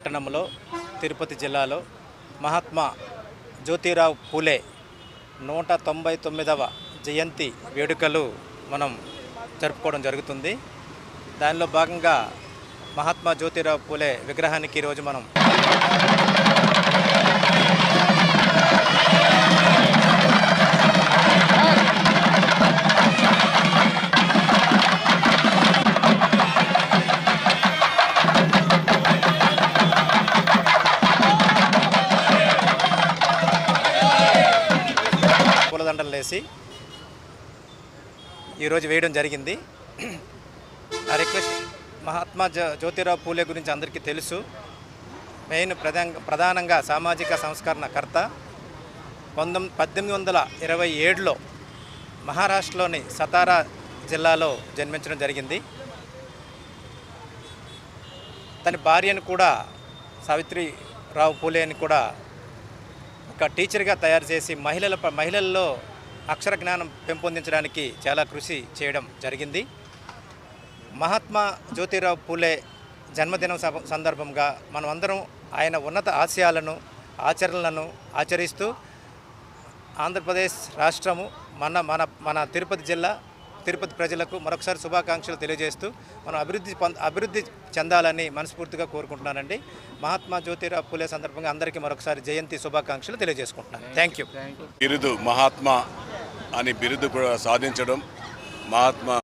పట్టణంలో తిరుపతి జిల్లాలో మహాత్మా జ్యోతిరావు పూలే 199వ జయంతి వేడుకలు మనం జరుపుకోవడం జరుగుతుంది. దానిలో భాగంగా మహాత్మా జ్యోతిరావు పూలే విగ్రహానికి ఈరోజు మనం పూలదండలు వేసి ఈరోజు వేయడం జరిగింది. ఆ రిక్వెస్ట్ మహాత్మా జ్యోతిరావు పూలే గురించి అందరికీ తెలుసు. మెయిన్ ప్రధానంగా సామాజిక సంస్కరణకర్త. 1827లో మహారాష్ట్రలోని సతారా జిల్లాలో జన్మించడం జరిగింది. తన భార్యను కూడా సావిత్రిరావు పూలే అని కూడా ఒక టీచర్గా తయారు చేసి మహిళల్లో అక్షర జ్ఞానం పెంపొందించడానికి చాలా కృషి చేయడం జరిగింది. మహాత్మా జ్యోతిరావు పూలే జన్మదినం సందర్భంగా మనం అందరం ఆయన ఉన్నత ఆశయాలను ఆచరణలను ఆచరిస్తూ ఆంధ్రప్రదేశ్ రాష్ట్రము మన తిరుపతి జిల్లా తిరుపతి ప్రజలకు మరొకసారి శుభాకాంక్షలు తెలియజేస్తూ మనం అభివృద్ధి చెందాలని మనస్ఫూర్తిగా కోరుకుంటున్నానండి. మహాత్మా జ్యోతిరావు పూలే సందర్భంగా అందరికీ మరొకసారి జయంతి శుభాకాంక్షలు తెలియజేసుకుంటున్నాను. Thank you. బిరుదు మహాత్మా అని బిరుదు కూడా సాధించడం మహాత్మా